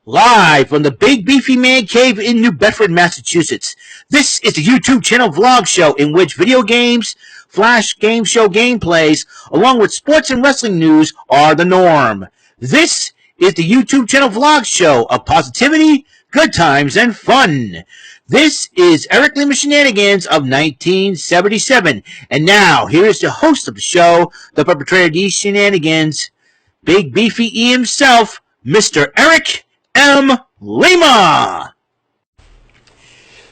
Live from the Big Beefy Man Cave in New Bedford, Massachusetts. This is the YouTube channel vlog show in which video games, flash game show gameplays, along with sports and wrestling news are the norm. This is the YouTube channel vlog show of positivity, good times, and fun. This is Eric Lima Shenanigans of 1977. And now, here is the host of the show, the perpetrator of these shenanigans, Big Beefy E himself, Mr. Eric M. Lima.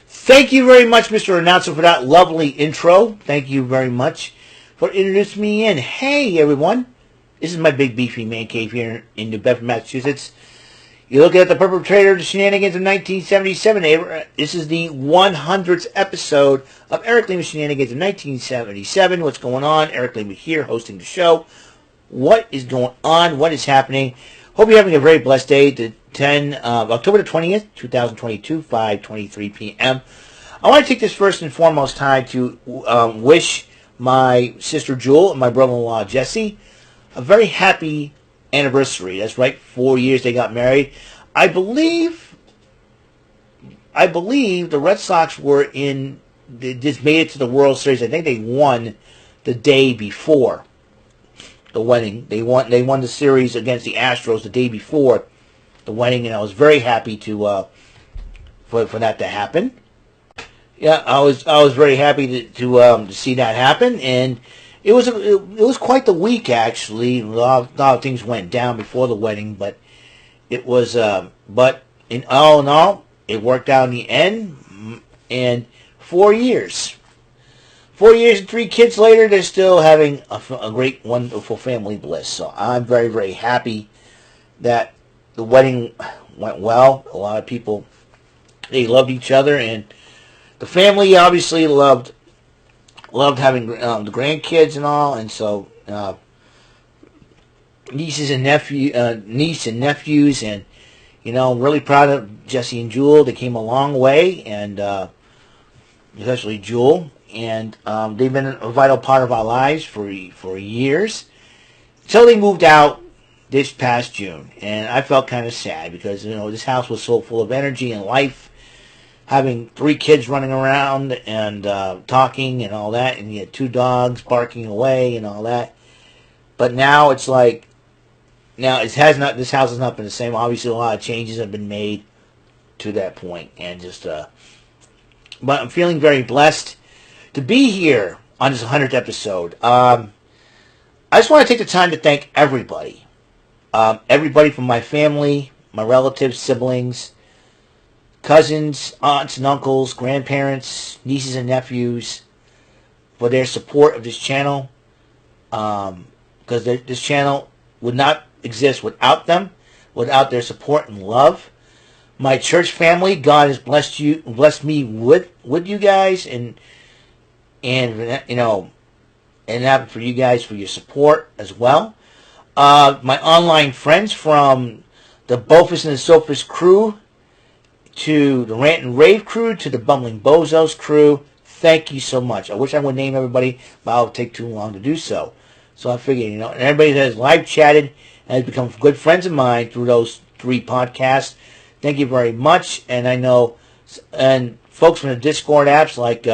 Thank you very much, Mr. Announcer, for that lovely intro. Thank you very much for introducing me in. Hey, everyone. This is my Big Beefy Man Cave here in New Bedford, Massachusetts. You're looking at the perpetrator of the shenanigans of 1977. This is the 100th episode of Eric Lima Shenanigans of 1977. What's going on? Eric Lima here, hosting the show. What is going on? What is happening? Hope you're having a very blessed day. October the 20th, 2022, 5:23 p.m. I want to take this first and foremost time to wish my sister Jewel and my brother-in-law Jesse a very happy anniversary. That's right, 4 years they got married. I believe the Red Sox they just made it to the World Series. I think they won the day before the wedding. They won the series against the Astros the day before the wedding, and I was very happy to for that to happen. Yeah, I was very happy to see that happen, and it was quite the week actually. A lot of things went down before the wedding, but it was but in all, it worked out in the end. And 4 years. 4 years and 3 kids later, they're still having a great, wonderful family bliss. So I'm very, very happy that the wedding went well. A lot of people, they loved each other, and the family obviously loved having the grandkids and all. And so niece and nephews, and I'm really proud of Jesse and Jewel. They came a long way, and especially Jewel. And they've been a vital part of our lives for years, until they moved out this past June. And I felt kind of sad because this house was so full of energy and life, having 3 kids running around and talking and all that, and you had 2 dogs barking away and all that. But now it's like, this house has not been the same. Obviously, a lot of changes have been made to that point, and but I'm feeling very blessed to be here on this 100th episode. I just want to take the time to thank everybody. Everybody from my family, my relatives, siblings, cousins, aunts and uncles, grandparents, nieces and nephews, for their support of this channel. Because this channel would not exist without them, without their support and love. My church family, God has blessed me with you guys, and that for you guys for your support as well. My online friends, from the Bofus and the Sophist crew to the Rant and Rave crew to the Bumbling Bozos crew, thank you so much. I wish I would name everybody, but it'll take too long to do so. So I figured, and everybody that has live chatted and has become good friends of mine through those 3 podcasts, thank you very much. And I know, and folks from the Discord apps like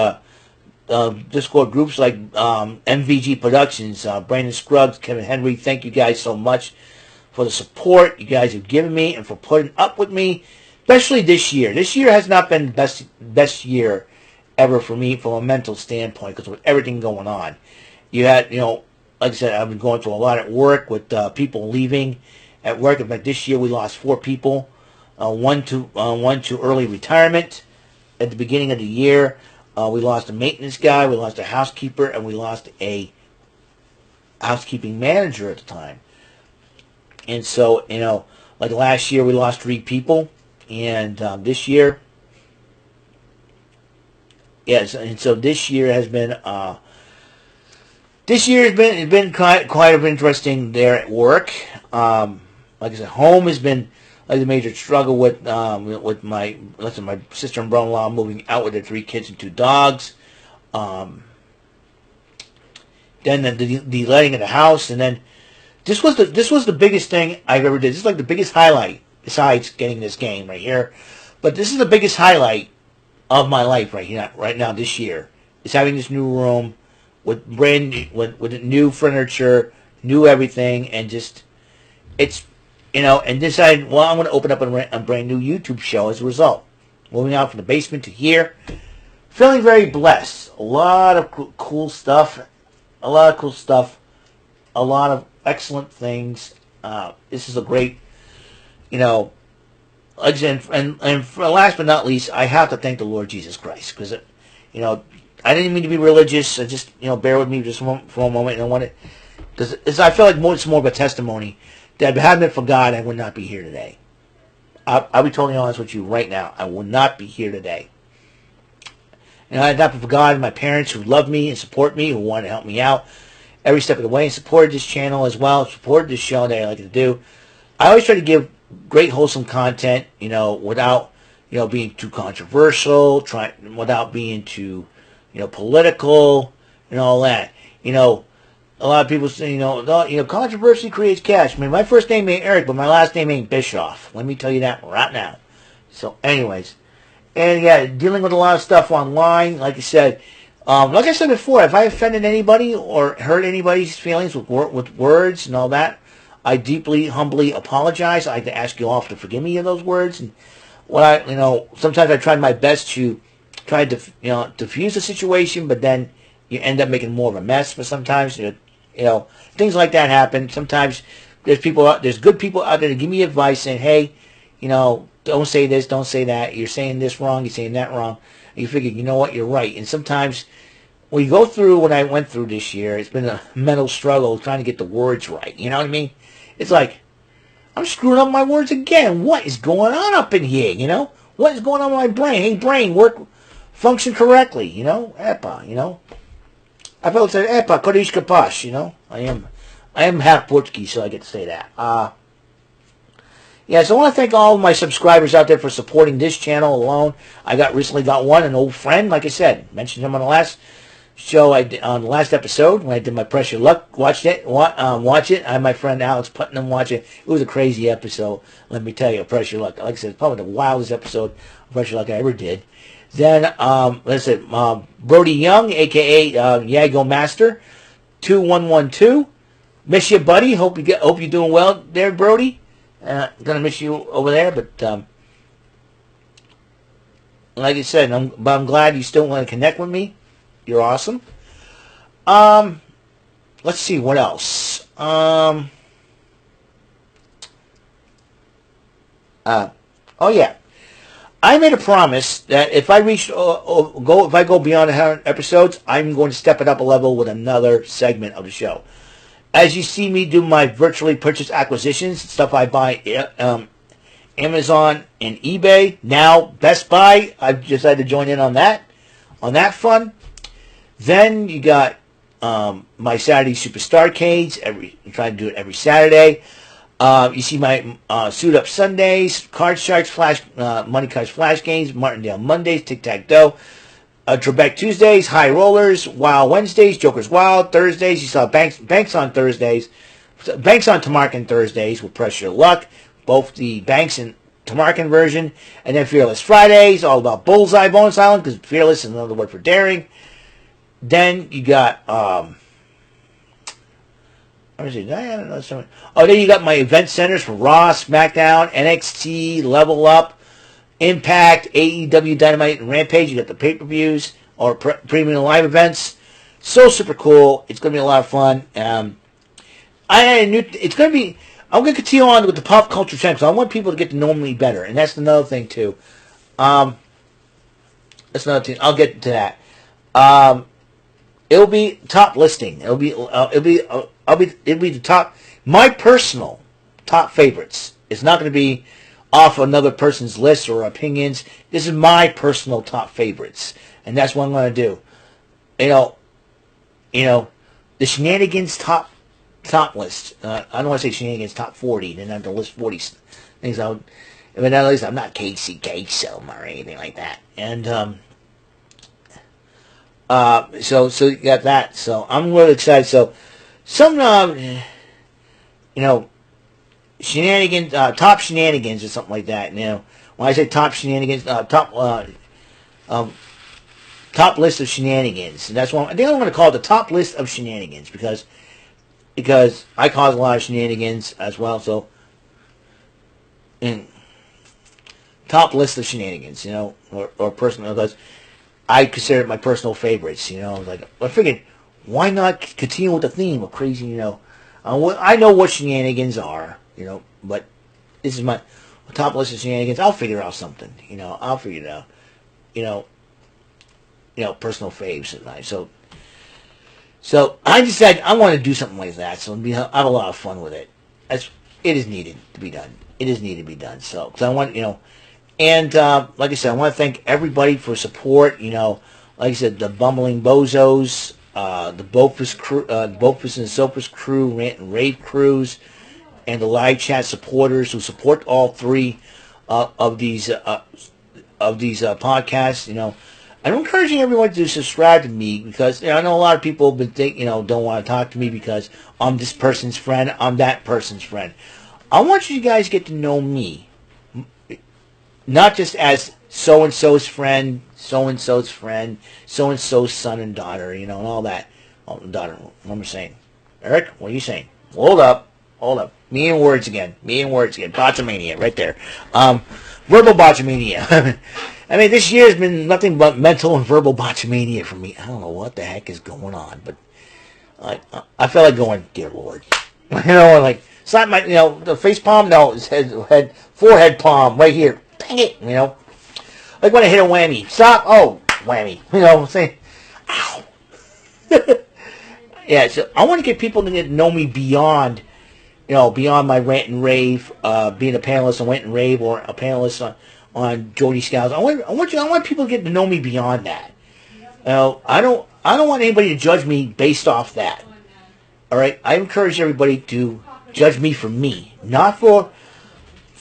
Discord groups like MVG Productions, Brandon Scruggs, Kevin Henry, thank you guys so much for the support you guys have given me and for putting up with me, especially this year. This year has not been the best year ever for me from a mental standpoint, because with everything going on. You had, like I said, I've been going through a lot at work with people leaving at work. In fact, this year we lost 4 people, one to early retirement at the beginning of the year. We lost a maintenance guy, we lost a housekeeper, and we lost a housekeeping manager at the time. And so, like last year we lost 3 people, and this year, yes, and so this year has been quite of interesting there at work. Like I said, home has been like a major struggle with my sister and brother-in-law moving out with their 3 kids and 2 dogs. Then the letting of the house, and then this was the biggest thing I've ever did. This is like the biggest highlight besides getting this game right here. But this is the biggest highlight of my life right now this year, is having this new room with with new furniture, new everything, and just it's and decided, well, I'm going to open up a brand new YouTube show as a result. Moving out from the basement to here, feeling very blessed. A lot of cool stuff, a lot of excellent things. This is a great, and for last but not least, I have to thank the Lord Jesus Christ, because I didn't mean to be religious. I just bear with me just for a moment. And I want it, because I feel like it's more of a testimony that if it hadn't been for God, I would not be here today. I'll be totally honest with you right now. I would not be here today. And I had not been for God and my parents who love me and support me, who want to help me out every step of the way, and supported this channel as well, supported this show that I like to do. I always try to give great wholesome content, without, being too controversial, without being too, political and all that. A lot of people say, controversy creates cash. I mean, my first name ain't Eric, but my last name ain't Bischoff. Let me tell you that right now. So, anyways. And, yeah, dealing with a lot of stuff online. Like I said before, if I offended anybody or hurt anybody's feelings with words and all that, I deeply, humbly apologize. I like to ask you all to forgive me of those words. And sometimes I tried my best to try to, diffuse the situation, but then you end up making more of a mess. But sometimes, things like that happen. Sometimes there's good people out there to give me advice saying, hey, don't say this, don't say that. You're saying this wrong, you're saying that wrong. And you figure, you know what, you're right. And sometimes when you go through what I went through this year, it's been a mental struggle trying to get the words right. You know what I mean? It's like, I'm screwing up my words again. What is going on up in here, What is going on with my brain? Hey, brain, function correctly, Epa, I felt say, Epa, Kodesh Kapash, I am half Portuguese, so I get to say that. So I want to thank all of my subscribers out there for supporting this channel alone. I recently got an old friend, like I said, mentioned him on the last show on the last episode when I did my Pressure Luck. Watch it. I had my friend Alex Putnam watch it. It was a crazy episode, let me tell you. Pressure Luck, like I said, it's probably the wildest episode of Pressure Luck I ever did. Then, Brody Young, a.k.a. Yago Master, 2112. Miss you, buddy. Hope you're doing well there, Brody. Gonna miss you over there, but like I said, I'm glad you still want to connect with me. You're awesome. Let's see what else. Oh yeah, I made a promise that if I go beyond 100 episodes, I'm going to step it up a level with another segment of the show. As you see me do my virtually purchase acquisitions, stuff I buy Amazon and eBay, now Best Buy, I've decided to join in on that fun. Then you got my Saturday Super Starcades. I'm trying to do it every Saturday. You see my Suit Up Sundays, Card Sharks, Money Cards Flash Games, Martindale Mondays, Tic Tac Dough. Trebek Tuesdays, High Rollers, Wild Wednesdays, Joker's Wild Thursdays. You saw Banks on Thursdays, Banks on Tamarkin Thursdays with Pressure Luck, both the Banks and Tamarkin version, and then Fearless Fridays, all about Bullseye Bonus Island, because Fearless is another word for daring. Then you got then you got my event centers for Raw, SmackDown, NXT, Level Up, Impact, AEW, Dynamite, and Rampage. You got the pay-per-views or premium live events. So super cool. It's going to be a lot of fun. I'm going to continue on with the pop culture channel, so I want people to get to know me better, and that's another thing too. That's another thing. I'll get to that. It'll be top listing. It'll be the top. My personal top favorites. It's not going to be off another person's list or opinions. This is my personal top favorites, and that's what I'm going to do. The Shenanigans top list. I don't want to say Shenanigans top 40. Then I have to list 40 things. But at least I'm not Casey Kasem or anything like that. And so you got that. So I'm really excited. So some shenanigans, top shenanigans or something like that. When I say top shenanigans, top list of shenanigans. And that's what I think I'm going to call it, the top list of shenanigans, because I cause a lot of shenanigans as well. So, and top list of shenanigans, or personal, because I consider it my personal favorites. Like I figured, why not continue with the theme of crazy? I know what shenanigans are, but this is my top list of shenanigans. I'll figure out something, I'll figure it out, personal faves at night. So I decided I want to do something like that. So I have a lot of fun with it. It is needed to be done. It is needed to be done. So, because I want, and like I said, I want to thank everybody for support. Like I said, the Bumbling Bozos, the Bofus crew, Bofus and Sophus crew, Rant and Rave crews, and the live chat supporters who support all three of these podcasts. I'm encouraging everyone to subscribe to me, because I know a lot of people have been don't want to talk to me because I'm this person's friend, I'm that person's friend. I want you guys to get to know me, not just as so-and-so's friend, so-and-so's friend, so-and-so's son and daughter, and all that. Oh, daughter, what am I saying? Eric, what are you saying? Hold up. Me and words again. Botchamania, right there. Verbal botchamania. I mean, this year has been nothing but mental and verbal botchamania for me. I don't know what the heck is going on, but I felt like going, dear Lord. It's not my, the face palm, no, it's forehead palm, right here. Dang it, Like when I hit a whammy. Stop, oh, whammy. Saying, ow. Yeah, so I want to get people to get to know me beyond, beyond my rant and rave, being a panelist on Rant and Rave, or a panelist on Jody Scouts. I want people to get to know me beyond that. I don't want anybody to judge me based off that. All right, I encourage everybody to judge me for me, not for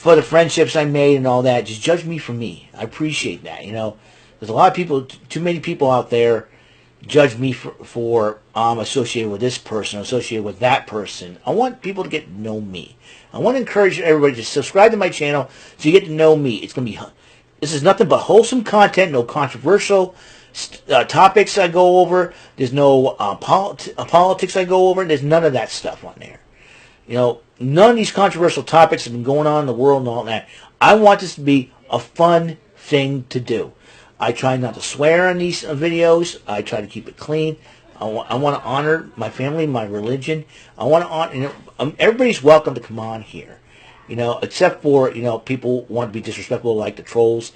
the friendships I made and all that. Just judge me for me. I appreciate that. There's a lot of people, too many people out there, judge me for associated with this person, associated with that person. I want people to get to know me. I want to encourage everybody to subscribe to my channel so you get to know me. This is nothing but wholesome content, no controversial topics I go over. There's no politics I go over. There's none of that stuff on there. None of these controversial topics have been going on in the world and all that. I want this to be a fun thing to do. I try not to swear on these videos. I try to keep it clean. I want to honor my family, my religion. I want to honor. Everybody's welcome to come on here, except for people want to be disrespectful like the trolls.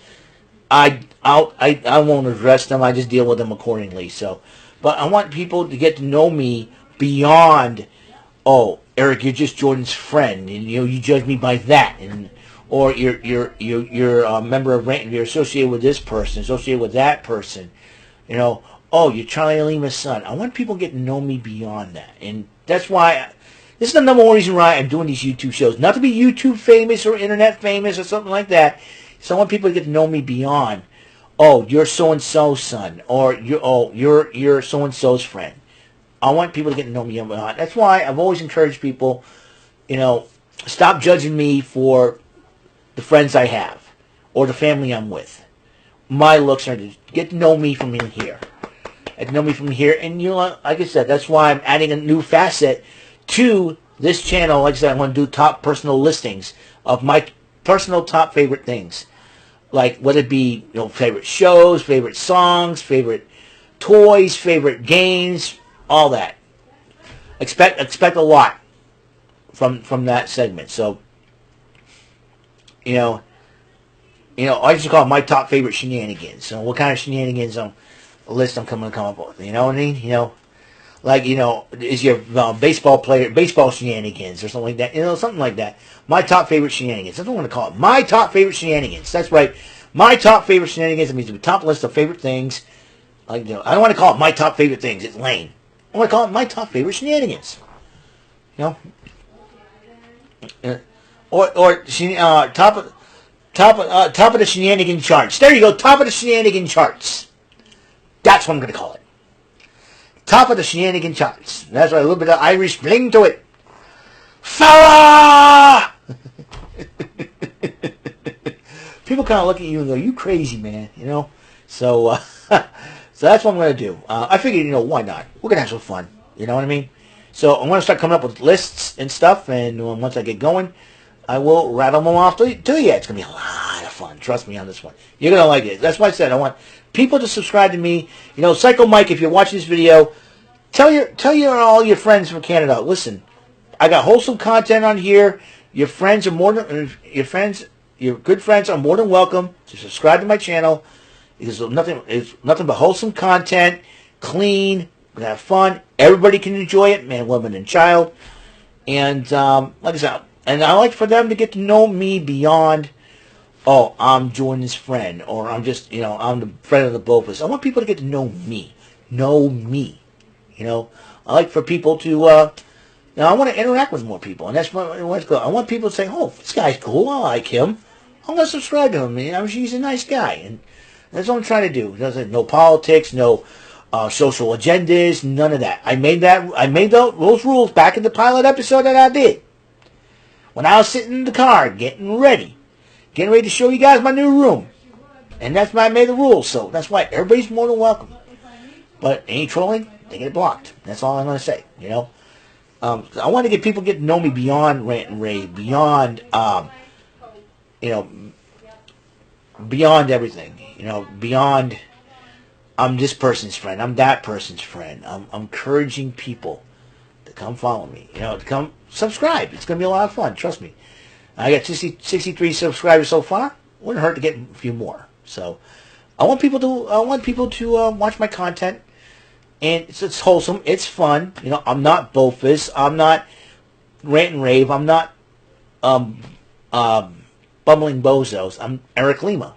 I won't address them. I just deal with them accordingly. So, but I want people to get to know me beyond. Oh, Eric, you're just Jordan's friend, and you judge me by that, or you're a member of Rant, you're associated with this person, associated with that person, oh, you're Charlie Lima's son. I want people to get to know me beyond that, and that's why this is the number one reason why I'm doing these YouTube shows. Not to be YouTube famous or internet famous or something like that. So I want people to get to know me beyond. Oh, you're so and so's son, or you're so and so's friend. I want people to get to know me beyond. That's why I've always encouraged people, stop judging me for the friends I have or the family I'm with. My looks are to get to know me from in here. Get to know me from here. And like I said, that's why I'm adding a new facet to this channel. Like I said, I want to do top personal listings of my personal top favorite things. Like whether it be favorite shows, favorite songs, favorite toys, favorite games, all that. Expect a lot from that segment. So I just call it my top favorite shenanigans. So what kind of shenanigans list I'm coming to come up with? You know what I mean? Is your baseball shenanigans or something like that? Something like that. My top favorite shenanigans. I don't want to call it my top favorite shenanigans. That's right. My top favorite shenanigans. It means the top list of favorite things. I don't want to call it my top favorite things. It's lame. I want to call it my top favorite shenanigans. Or top of the shenanigan charts. There you go. Top of the shenanigan charts. That's what I'm going to call it. Top of the shenanigan charts. That's right. A little bit of Irish bling to it. Fella! People kind of look at you and go, "You crazy, man," you know. So, so that's what I'm going to do. I figured, why not? We're going to have some fun. You know what I mean? So I'm going to start coming up with lists and stuff, and once I get going, I will rattle them off to you. It's going to be a lot of fun. Trust me on this one. You're going to like it. That's why I said I want people to subscribe to me. Psycho Mike, if you're watching this video, tell all your friends from Canada, listen, I got wholesome content on here. Your friends are your good friends are more than welcome to subscribe to my channel, because it's nothing but wholesome content, clean, we're gonna have fun. Everybody can enjoy it, man, woman, and child. And like I said, and I like for them to get to know me beyond, I'm Jordan's friend, or I'm just, I'm the friend of the Bofus. I want people to get to know me. I like for people to, I want to interact with more people, and that's what I want people to say, "Oh, this guy's cool. I like him. I'm going to subscribe to him. He's a nice guy." And that's what I'm trying to do. No politics, no social agendas, none of that. I made those rules back in the pilot episode that I did. When I was sitting in the car, getting ready to show you guys my new room. And that's why I made the rules. So that's why everybody's more than welcome. But any trolling, they get blocked. That's all I'm going to say, I want to get people to know me beyond rant and rave, beyond, beyond everything, beyond I'm this person's friend, I'm that person's friend. I'm encouraging people to come follow me, to come subscribe. It's going to be a lot of fun, trust me. I got 63 subscribers so far. Wouldn't hurt to get a few more. So I want people to watch my content. And it's wholesome. It's fun. I'm not Bofus. I'm not rant and rave. I'm not bumbling bozos. I'm Eric Lima.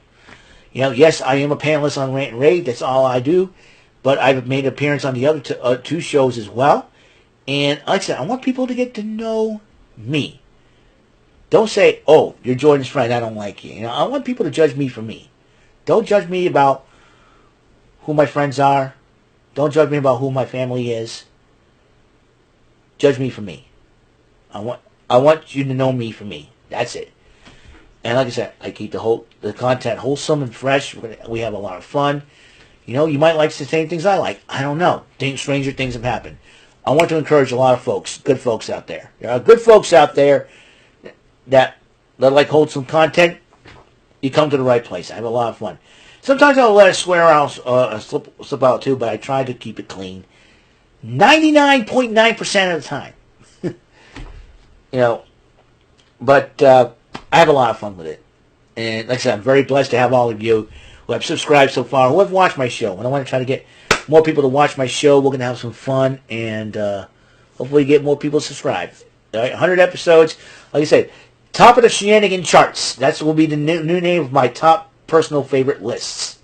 Yes, I am a panelist on Rant and Rave. That's all I do. But I've made an appearance on the other two shows as well. And like I said, I want people to get to know me. Don't say, "Oh, you're Jordan's friend, I don't like you." I want people to judge me for me. Don't judge me about who my friends are. Don't judge me about who my family is. Judge me for me. I want you to know me for me. That's it. And like I said, I keep the content wholesome and fresh. We have a lot of fun. You might like the same things I like. I don't know. Stranger things have happened. I want to encourage a lot of folks, good folks out there. There are good folks out there that like wholesome content. You come to the right place. I have a lot of fun. Sometimes I'll let a swear out, slip out too, but I try to keep it clean. 99.9% of the time. But I have a lot of fun with it. And like I said, I'm very blessed to have all of you who have subscribed so far, who have watched my show. And I want to try to get more people to watch my show. We're going to have some fun, and hopefully get more people to subscribe. All right, 100 episodes. Like I said, top of the Shenanigans charts. That will be the new name of my top personal favorite lists.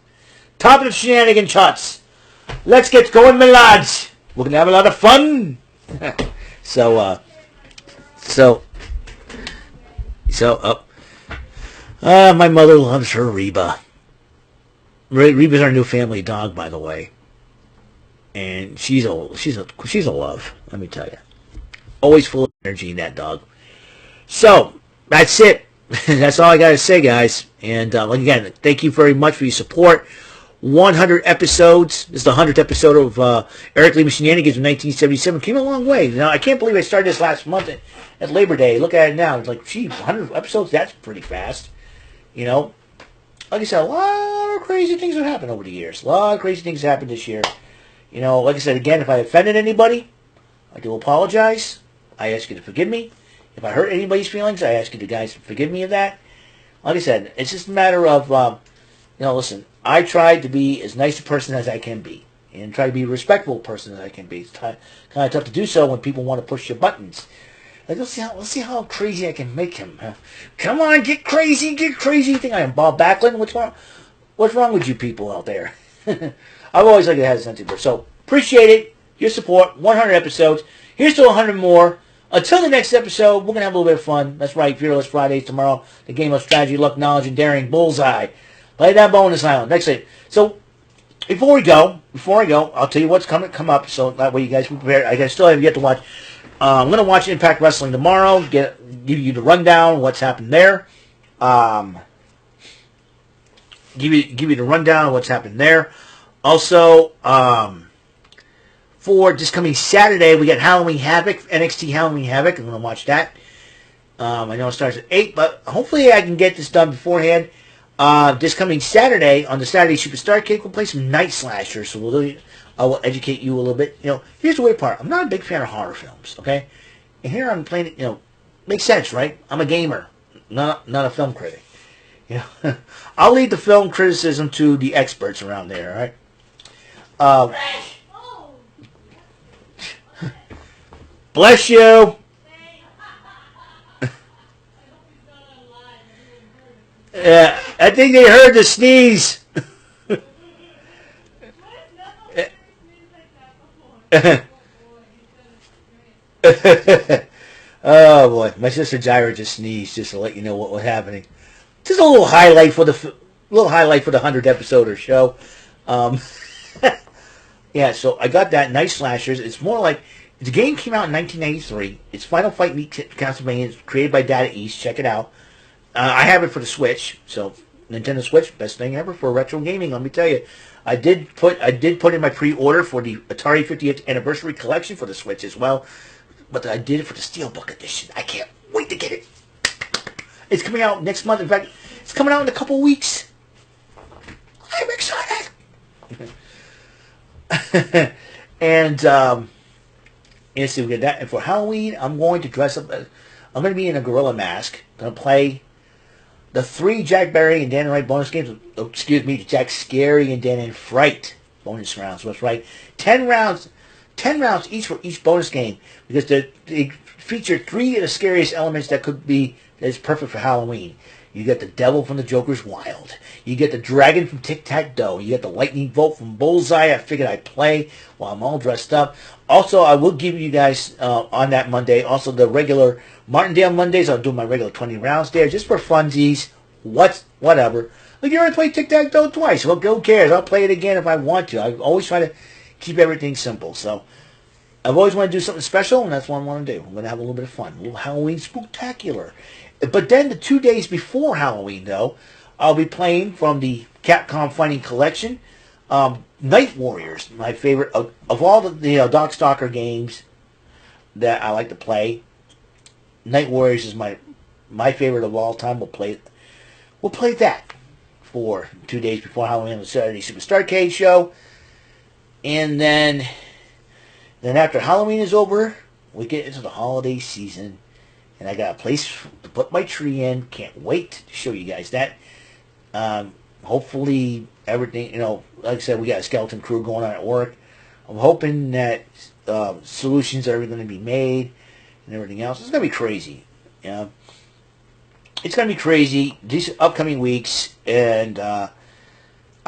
Top of the Shenanigans charts. Let's get going, my lads. We're going to have a lot of fun. My mother loves her Reba. Reba's our new family dog, by the way. And she's a love, let me tell you. Always full of energy, that dog. So, that's it. That's all I got to say, guys. And again, thank you very much for your support. 100 episodes. This is the 100th episode of Eric Lima Shenanigans in 1977. Came a long way. Now, I can't believe I started this last month at Labor Day. Look at it now. It's like, gee, 100 episodes? That's pretty fast. Like I said, a lot of crazy things have happened over the years. A lot of crazy things happened this year. Like I said, again, if I offended anybody, I do apologize. I ask you to forgive me. If I hurt anybody's feelings, I ask you to guys to forgive me of that. Like I said, it's just a matter of, listen, I try to be as nice a person as I can be. And try to be a respectful person as I can be. It's kind of tough to do so when people want to push your buttons. Like, let's see how crazy I can make him. Come on, get crazy. You think I am Bob Backlund? What's wrong with you people out there? I've always liked to have a sense of humor. So, appreciate it. Your support. 100 episodes. Here's to 100 more. Until the next episode, we're going to have a little bit of fun. That's right, Fearless Fridays tomorrow. The game of strategy, luck, knowledge, and daring. Bullseye. Play that bonus island. Next thing. So, before I go, I'll tell you what's come up, so that way you guys can prepare. I still have yet to watch. I'm going to watch Impact Wrestling tomorrow. give you the rundown what's happened there. Give you the rundown of what's happened there. Also, for this coming Saturday, we got Halloween Havoc, NXT Halloween Havoc. I'm going to watch that. I know it starts at 8, but hopefully I can get this done beforehand. This coming Saturday, on the Saturday Superstar Cake, we'll play some Night Slashers, so I will educate you a little bit. Here's the weird part. I'm not a big fan of horror films, okay? And here I'm playing it, makes sense, right? I'm a gamer, not a film critic. I'll leave the film criticism to the experts around there, all right? Bless you. Yeah, I think they heard the sneeze. Oh boy, my sister Jaira just sneezed, just to let you know what was happening. Just a little highlight for the 100th episode or show. Yeah, so I got that Night Slashers. It's more like the game came out in 1993. It's Final Fight meets Castlevania. It's created by Data East. Check it out. I have it for the Switch, so Nintendo Switch, best thing ever for retro gaming. Let me tell you, I did put in my pre-order for the Atari 50th Anniversary Collection for the Switch as well, but I did it for the Steelbook Edition. I can't wait to get it. It's coming out next month. In fact, it's coming out in a couple weeks. I'm excited. And so we get that. And for Halloween, I'm going to dress up. I'm going to be in a gorilla mask. I'm going to play the 3 Jack Barry and Dan and Wright bonus games. Jack Scary and Dan and Fright bonus rounds. That's right. 10 rounds each for each bonus game, because they feature 3 of the scariest elements that's perfect for Halloween. You get the devil from the Joker's Wild. You get the dragon from Tic-Tac-Toe. You get the lightning bolt from Bullseye. I figured I'd play while I'm all dressed up. Also, I will give you guys, on that Monday, also the regular Martindale Mondays. I'll do my regular 20 rounds there, just for funsies. Whatever. Like, you already played Tic-Tac-Toe twice. Well, who cares? I'll play it again if I want to. I always try to keep everything simple. So, I've always wanted to do something special, and that's what I want to do. I'm going to have a little bit of fun. A little Halloween spooktacular. But then the 2 days before Halloween, though, I'll be playing from the Capcom Fighting Collection, Night Warriors, my favorite of all the Darkstalker games that I like to play. Night Warriors is my favorite of all time. We'll play that for 2 days before Halloween on the Saturday Superstar Arcade show, and then after Halloween is over, we get into the holiday season. And I got a place to put my tree in. Can't wait to show you guys that. Hopefully everything, like I said, we got a skeleton crew going on at work. I'm hoping that solutions are going to be made and everything else. It's going to be crazy. It's going to be crazy these upcoming weeks. And I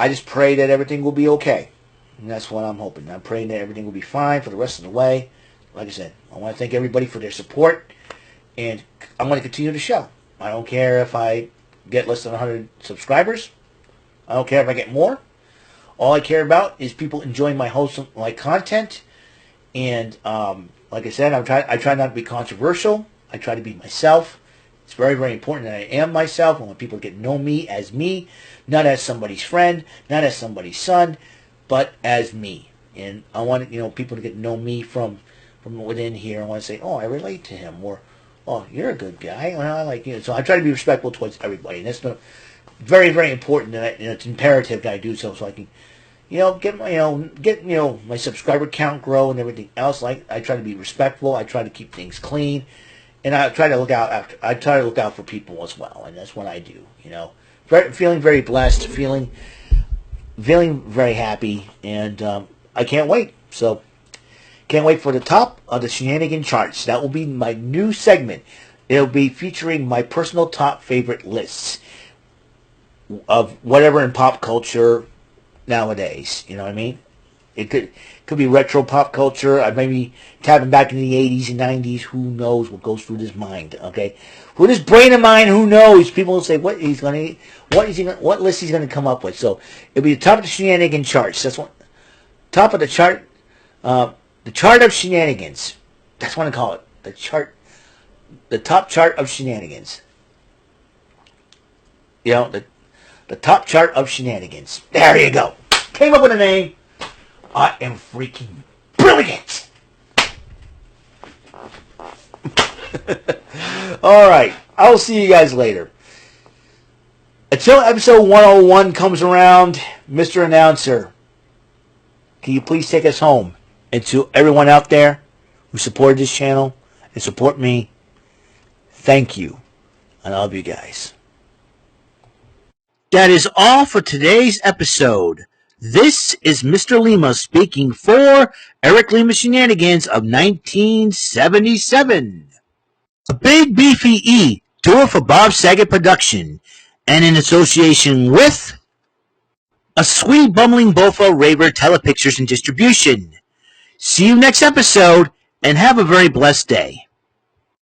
just pray that everything will be okay. And that's what I'm hoping. I'm praying that everything will be fine for the rest of the way. Like I said, I want to thank everybody for their support. And I'm going to continue the show. I don't care if I get less than 100 subscribers. I don't care if I get more. All I care about is people enjoying my content. And like I said, I try not to be controversial. I try to be myself. It's very, very important that I am myself. I want people to get to know me, not as somebody's friend, not as somebody's son, but as me. And I want people to get to know me from within here. I want to say, oh, I relate to him, or oh, you're a good guy. Well, I like you. So I try to be respectful towards everybody, and that's very, very important. That it's imperative that I do so I can, get my subscriber count grow and everything else. Like, I try to be respectful. I try to keep things clean, and I try to look out for people as well, and that's what I do. Feeling very blessed, feeling very happy, and I can't wait. So. Can't wait for the top of the Shenanigans charts. That will be my new segment. It'll be featuring my personal top favorite lists of whatever in pop culture nowadays. You know what I mean? It could be retro pop culture. I may be tapping back in the 80s and 90s. Who knows what goes through this mind? Okay, with this brain of mine, who knows? People will say what list he's gonna come up with. So it'll be the top of the Shenanigans charts. That's what top of the chart. The chart of Shenanigans. That's what I call it. The chart the top chart of shenanigans. You know, the top chart of shenanigans. There you go. Came up with a name. I am freaking brilliant. All right. I'll see you guys later. Until episode 101 comes around, Mr. Announcer, can you please take us home? And to everyone out there who supported this channel and support me, thank you. And I love you guys. That is all for today's episode. This is Mr. Lima speaking for Eric Lima Shenanigans of 1977. A Big Beefy E, tour for Bob Saget Production, and in association with A Sweet Bumbling Bofa Raver Telepictures and Distribution. See you next episode, and have a very blessed day.